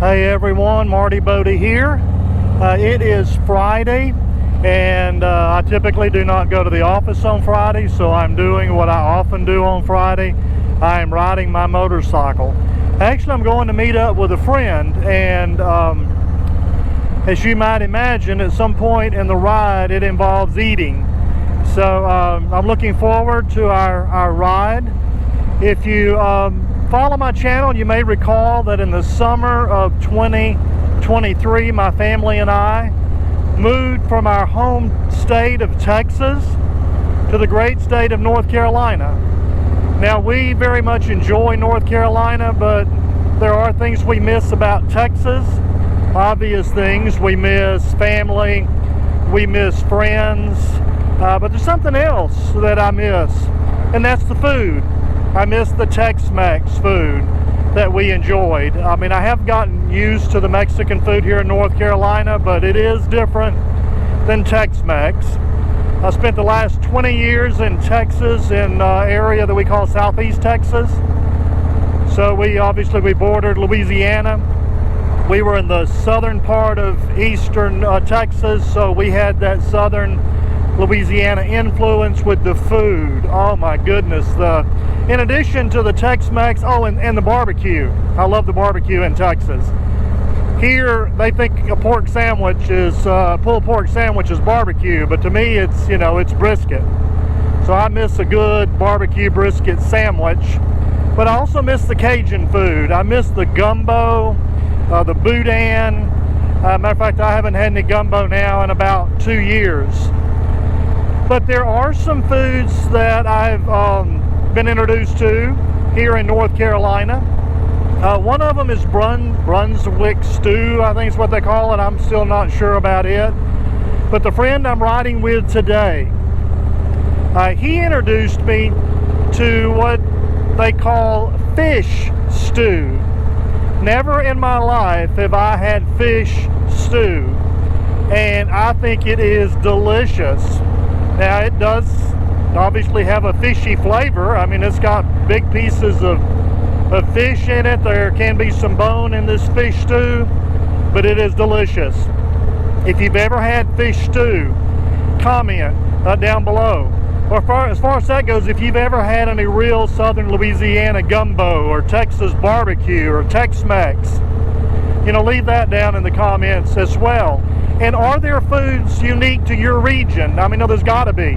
Hey everyone, Marty Bodie here. It is Friday, and I typically do not go to the office on Friday, so I'm doing what I often do on Friday. I am riding my motorcycle. Actually, I'm going to meet up with a friend, and as you might imagine, at some point in the ride, it involves eating. So I'm looking forward to our ride. If you follow my channel, you may recall that in the summer of 2023, my family and I moved from our home state of Texas to the great state of North Carolina. Now, we very much enjoy North Carolina, but there are things we miss about Texas. Obvious things. We miss family, we miss friends, but there's something else that I miss, and that's the food. I miss the Tex-Mex food that we enjoyed. I mean, I have gotten used to the Mexican food here in North Carolina, but it is different than Tex-Mex. I spent the last 20 years in Texas, in an area that we call Southeast Texas. So we bordered Louisiana. We were in the southern part of eastern Texas, so we had that southern Louisiana influence with the food. Oh my goodness. In addition to the Tex-Mex, and the barbecue. I love the barbecue in Texas. Here, they think a pork sandwich is, pulled pork sandwich is barbecue, but to me, it's brisket. So I miss a good barbecue brisket sandwich. But I also miss the Cajun food. I miss the gumbo, the boudin. Matter of fact, I haven't had any gumbo now in about 2 years. But there are some foods that I've been introduced to here in North Carolina. One of them is Brunswick stew, I think is what they call it. I'm still not sure about it. But the friend I'm riding with today, he introduced me to what they call fish stew. Never in my life have I had fish stew, and I think it is delicious. Now, it does obviously have a fishy flavor. I mean, it's got big pieces of fish in it. There can be some bone in this fish stew, but it is delicious. If you've ever had fish stew, comment down below. Or as far as that goes, if you've ever had any real southern Louisiana gumbo or Texas barbecue or Tex-Mex, leave that down in the comments as well. And are there foods unique to your region? I mean, no, there's got to be.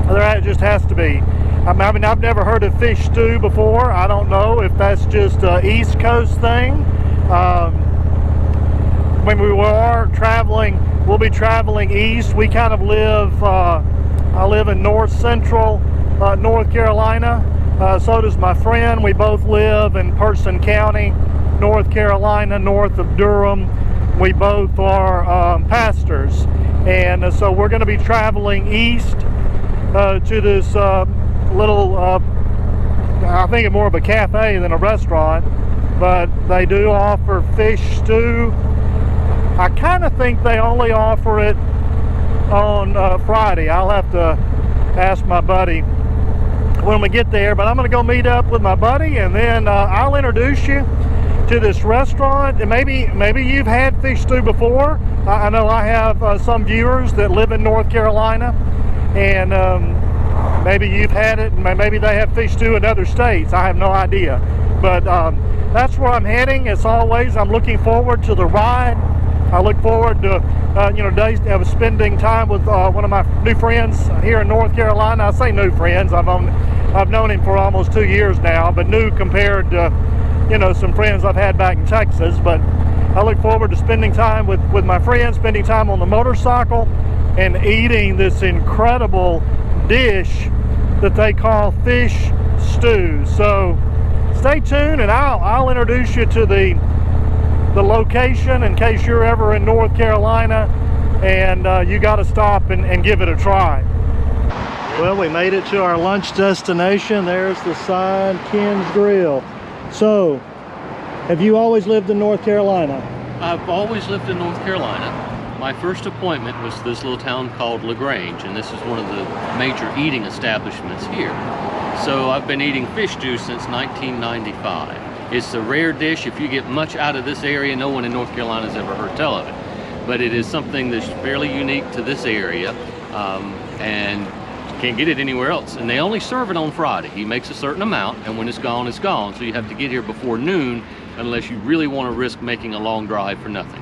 There just has to be. I mean, I've never heard of fish stew before. I don't know if that's just an East Coast thing. When we are traveling, we'll be traveling east. We kind of live, I live in north central North Carolina. So does my friend. We both live in Person County, North Carolina, north of Durham. We both are pastors. And so we're going to be traveling east to this little, I think it's more of a cafe than a restaurant, but they do offer fish stew. I kind of think they only offer it on Friday. I'll have to ask my buddy when we get there, but I'm going to go meet up with my buddy, and then I'll introduce you to this restaurant. And maybe you've had fish stew before. I know I have some viewers that live in North Carolina, and maybe you've had it, and maybe they have fish stew in other states. I have no idea. But that's where I'm heading. As always, I'm looking forward to the ride. I look forward to days of spending time with one of my new friends here in North Carolina. I say new friends. I've known him for almost 2 years now, but new compared to some friends I've had back in Texas. But I look forward to spending time with my friends, spending time on the motorcycle, and eating this incredible dish that they call fish stew. So stay tuned, and I'll introduce you to the location in case you're ever in North Carolina and you got to stop and give it a try. Well, we made it to our lunch destination. There's the sign, Ken's Grill. So, have you always lived in North Carolina? I've always lived in North Carolina. My first appointment was this little town called LaGrange, and this is one of the major eating establishments here. So I've been eating fish stew since 1995. It's a rare dish. If you get much out of this area, no one in North Carolina has ever heard tell of it. But it is something that's fairly unique to this area, and you can't get it anywhere else. And they only serve it on Friday. He makes a certain amount, and when it's gone, it's gone. So you have to get here before noon unless you really want to risk making a long drive for nothing.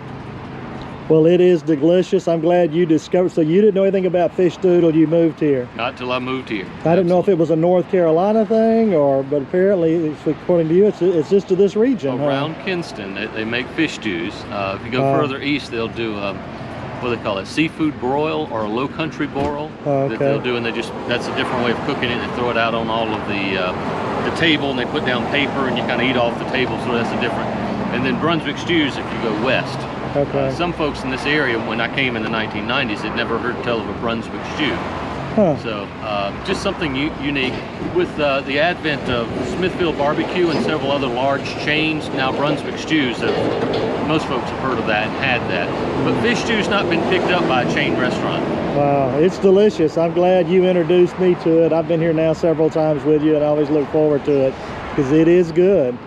Well, it is delicious. I'm glad you discovered. So you didn't know anything about fish stew till you moved here? Not till I moved here. I didn't know if it was a North Carolina thing, but apparently, according to you, it's just to this region. Around Kinston, they make fish stews. If you go further east, they'll do what do they call it, seafood broil or a low country broil that they'll do, and that's a different way of cooking it. They throw it out on all of the table, and they put down paper, and you kind of eat off the table, so that's a different. And then Brunswick stews if you go west. Okay. Some folks in this area, when I came in the 1990s, had never heard tell of a Brunswick stew. Huh. So just something unique. With the advent of Smithfield Barbecue and several other large chains, now Brunswick stews, most folks have heard of that and had that. But fish stew's not been picked up by a chain restaurant. Wow, it's delicious. I'm glad you introduced me to it. I've been here now several times with you, and I always look forward to it because it is good.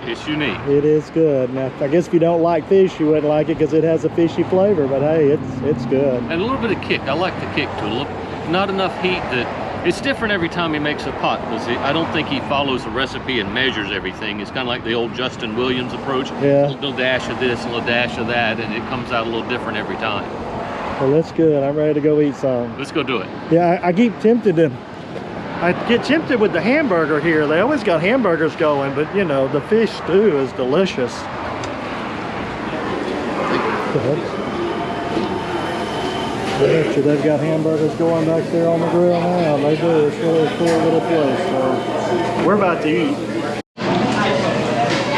It's unique. It is good. Now, I guess if you don't like fish, you wouldn't like it because it has a fishy flavor, but hey, it's good. And a little bit of kick. I like the kick to it. Not enough heat that it's different every time he makes a pot, because I don't think he follows the recipe and measures everything. It's kind of like the old Justin Williams approach. Yeah. A little dash of this, a little dash of that, and it comes out a little different every time. Well, that's good. I'm ready to go eat some. Let's go do it. Yeah, I get tempted with the hamburger here. They always got hamburgers going, but you know, the fish stew is delicious. Go ahead. I bet you they've got hamburgers going back there on the grill now. They do. It's really a cool little place. So we're about to eat.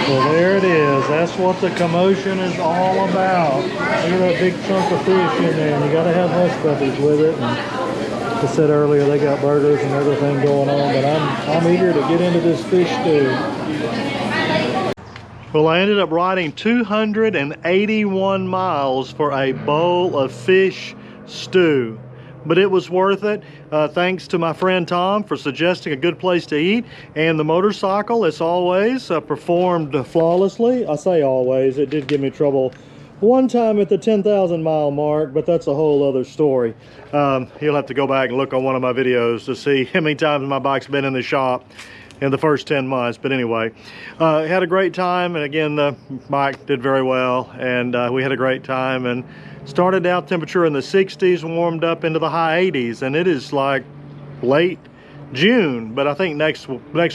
Well, there it is. That's what the commotion is all about. Look at that big chunk of fish in there, and you got to have hush puppies with it. And like I said earlier, they got burgers and everything going on, but I'm eager to get into this fish stew. Well, I ended up riding 281 miles for a bowl of fish stew, but it was worth it. Thanks to my friend Tom for suggesting a good place to eat, and the motorcycle, as always, performed flawlessly. I say always, it did give me trouble one time at the 10,000 mile mark, but that's a whole other story. You'll have to go back and look on one of my videos to see how many times my bike's been in the shop in the first 10 months. But anyway, had a great time, and again, the bike did very well, and we had a great time, and started out temperature in the 60s, warmed up into the high 80s, and it is like late June, but I think next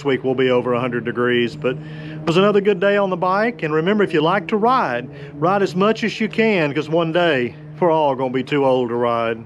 week will be over 100 degrees. But it was another good day on the bike. And remember, if you like to ride as much as you can, because one day we're all going to be too old to ride.